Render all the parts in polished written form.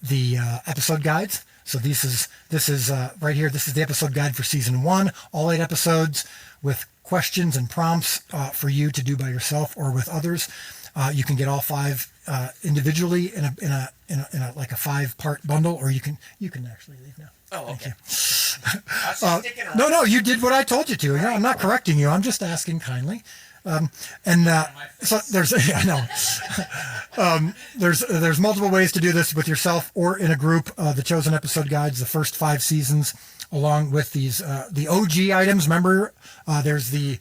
the episode guides. So this is right here. This is the episode guide for season 1, all 8 episodes with questions and prompts for you to do by yourself or with others. You can get all 5 individually in a like a 5-part bundle, or you can actually leave now. Oh, okay. Thank you. No, you did what I told you to. Right. I'm not correcting you. I'm just asking kindly. So there's there's multiple ways to do this with yourself or in a group. The chosen episode guides, the first 5 seasons, along with these the OG items. Remember, there's the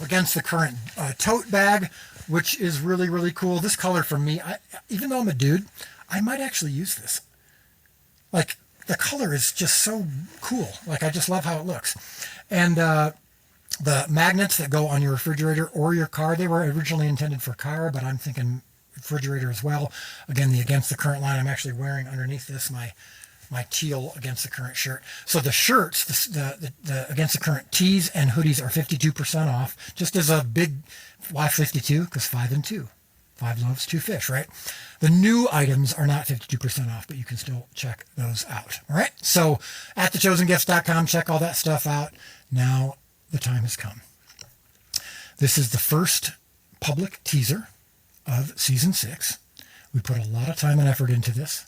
Against the Current tote bag, which is really, really cool. This color for me, even though I'm a dude, I might actually use this. Like, the color is just so cool. Like, I just love how it looks. And the magnets that go on your refrigerator or your car, they were originally intended for car, but I'm thinking refrigerator as well. Again, the Against the Current line, I'm actually wearing underneath this my teal Against the Current shirt. So the shirts, the Against the Current tees and hoodies are 52% off, just as a big, why 52? Because 5 and 2. 5 loaves, 2 fish, right? The new items are not 52% off, but you can still check those out. All right. So at thechosengifts.com, check all that stuff out. Now the time has come. This is the first public teaser of season 6. We put a lot of time and effort into this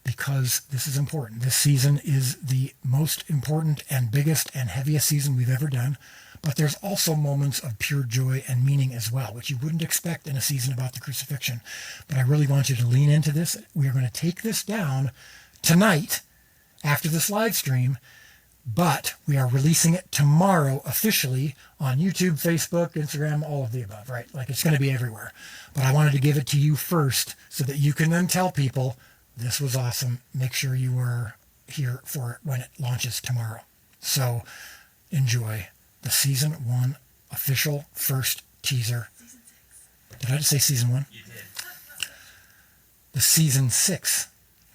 because this is important. This season is the most important and biggest and heaviest season we've ever done. But there's also moments of pure joy and meaning as well, which you wouldn't expect in a season about the crucifixion. But I really want you to lean into this. We are going to take this down tonight after this live stream, but we are releasing it tomorrow officially on YouTube, Facebook, Instagram, all of the above, right? Like, it's going to be everywhere. But I wanted to give it to you first so that you can then tell people, this was awesome. Make sure you are here for it when it launches tomorrow. So enjoy the season 1 official first teaser. Season 6. Did I just say season 1? You did. The season 6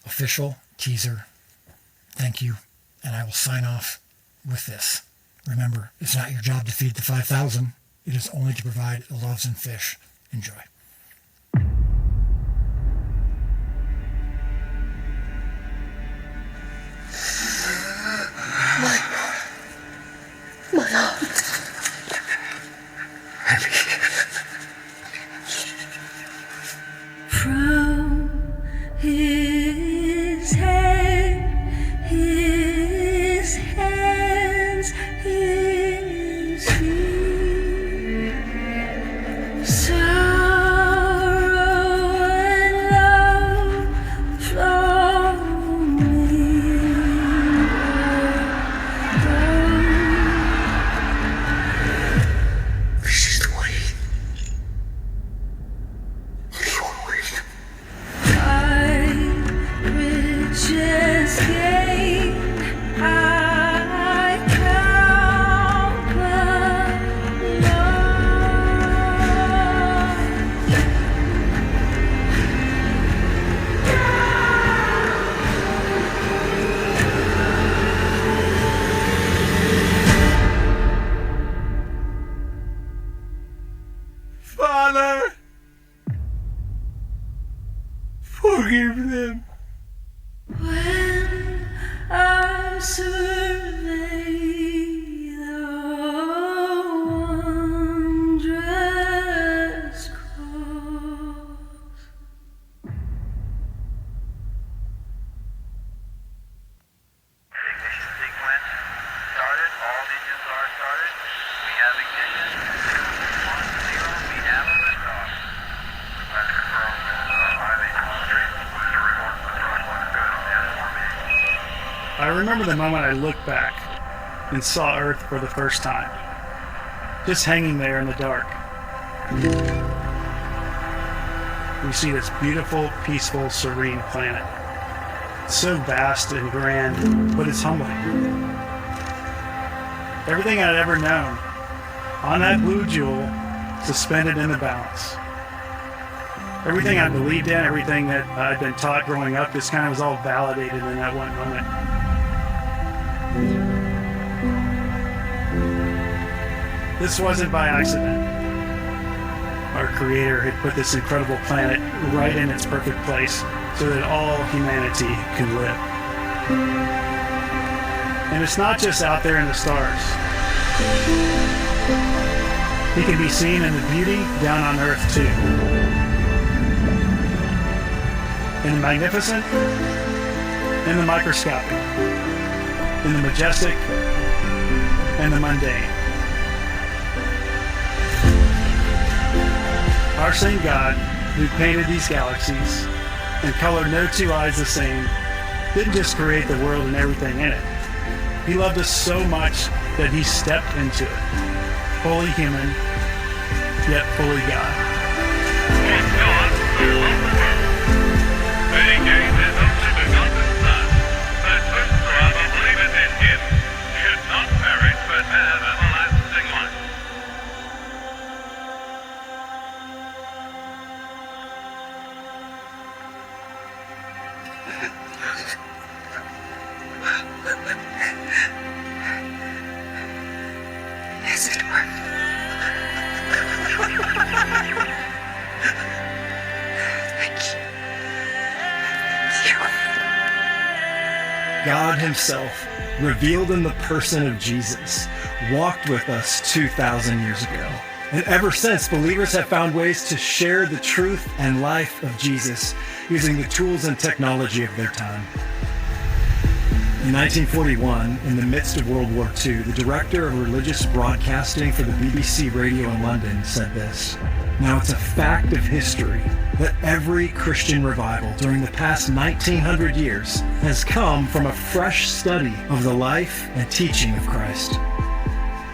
official teaser. Thank you. And I will sign off with this. Remember, it's not your job to feed the 5,000. It is only to provide the loaves and fish. Enjoy. My heart. From his head, his hands, his feet, sorrow and love from me. This is the way. Your way. Riches gained, I count but Father, forgive them. when I survey the wondrous cross. Ignition sequence started. All engines are started. We have ignition. 1-0. We have a liftoff. I remember the moment I looked back and saw Earth for the first time, just hanging there in the dark. We see this beautiful, peaceful, serene planet. So vast and grand, but it's humbling. Everything I'd ever known, on that blue jewel, suspended in the balance. Everything I believed in, everything that I'd been taught growing up, just kind of was all validated in that one moment. This wasn't by accident. Our Creator had put this incredible planet right in its perfect place so that all humanity can live. And it's not just out there in the stars. He can be seen in the beauty down on earth too. In the magnificent, in the microscopic, in the majestic, and the mundane. Our same God, who painted these galaxies and colored no two eyes the same, didn't just create the world and everything in it. He loved us so much that he stepped into it, fully human, yet fully God. For God so loved the world, that he gave his only begotten Son, that whosoever believeth in him should not perish but have everlasting life. Yes, it worked. God himself, revealed in the person of Jesus, walked with us 2,000 years ago. And ever since, believers have found ways to share the truth and life of Jesus using the tools and technology of their time. In 1941, in the midst of World War II, the director of religious broadcasting for the BBC Radio in London said this: "Now it's a fact of history that every Christian revival during the past 1900 years has come from a fresh study of the life and teaching of Christ."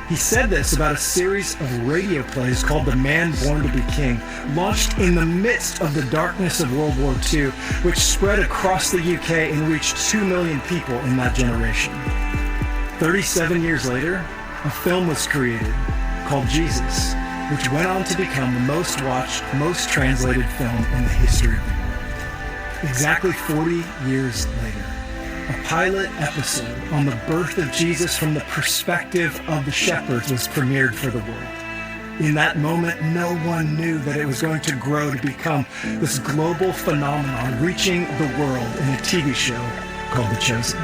He said this about a series of radio plays called The Man Born to Be King, launched in the midst of the darkness of World War II, which spread across the UK and reached 2 million people in that generation. 37 years later, a film was created called Jesus, which went on to become the most watched, most translated film in the history of the world. Exactly 40 years later, a pilot episode on the birth of Jesus from the perspective of the shepherds was premiered for the world. In that moment, no one knew that it was going to grow to become this global phenomenon, reaching the world in a TV show called The Chosen.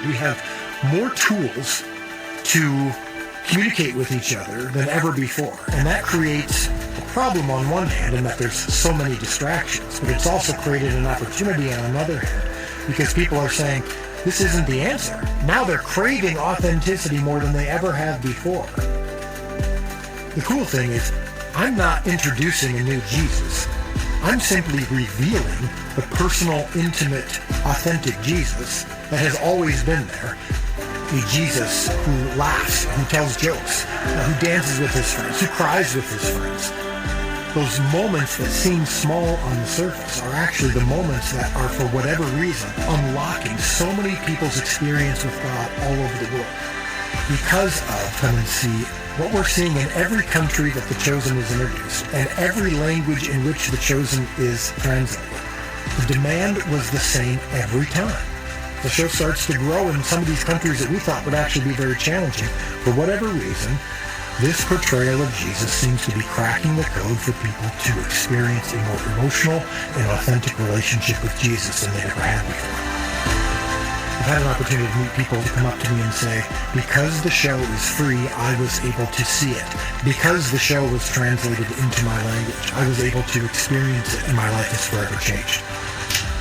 We have more tools to communicate with each other than ever before. And that creates a problem on one hand in that there's so many distractions, but it's also created an opportunity on another hand because people are saying, this isn't the answer. Now they're craving authenticity more than they ever have before. The cool thing is, I'm not introducing a new Jesus. I'm simply revealing the personal, intimate, authentic Jesus that has always been there. A Jesus who laughs, who tells jokes, who dances with his friends, who cries with his friends. Those moments that seem small on the surface are actually the moments that are, for whatever reason, unlocking so many people's experience with God all over the world. Because of, come and see, what we're seeing in every country that The Chosen is introduced, and every language in which The Chosen is translated. The demand was the same every time. The show starts to grow in some of these countries that we thought would actually be very challenging. For whatever reason, this portrayal of Jesus seems to be cracking the code for people to experience a more emotional and authentic relationship with Jesus than they ever had before. I've had an opportunity to meet people who come up to me and say, because the show is free, I was able to see it. Because the show was translated into my language, I was able to experience it, and my life is forever changed.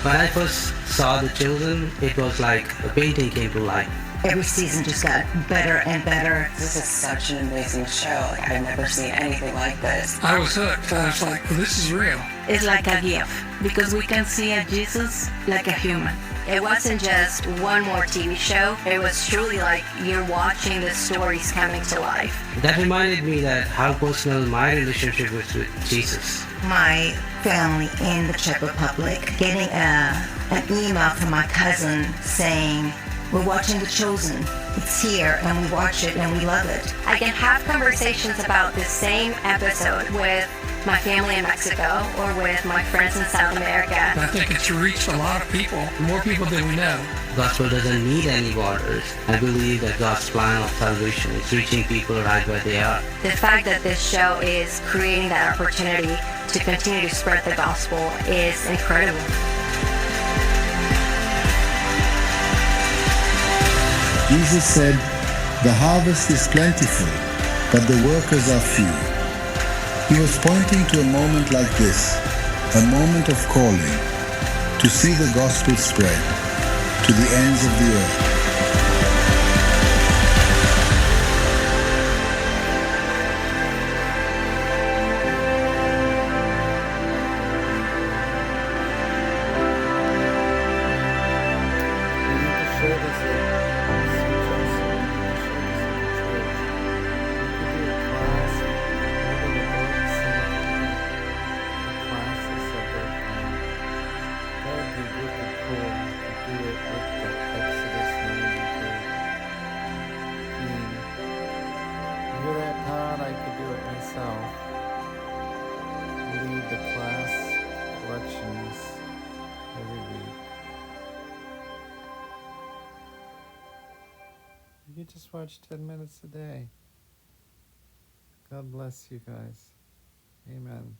When I first saw The Chosen, it was like a painting came to life. Every season just got better and better. This is such an amazing show. Like, I've never seen anything like this. I was hooked. I was like, well, this is real. It's like a gift because we can see a Jesus like a human. It wasn't just one more TV show. It was truly like you're watching the stories coming to life. That reminded me that how personal my relationship was with Jesus. My family in the Czech Republic getting an email from my cousin saying, we're watching The Chosen. It's here and we watch it and we love it. I can have conversations about the same episode with my family in Mexico or with my friends in South America. I think it's reached a lot of people, more people than we know. Gospel doesn't need any borders. I believe that God's plan of salvation is reaching people right where they are. The fact that this show is creating that opportunity to continue to spread the gospel is incredible. Jesus said, "The harvest is plentiful, but the workers are few." He was pointing to a moment like this, a moment of calling, to see the gospel spread to the ends of the earth. You just watch 10 minutes a day. God bless you guys. Amen.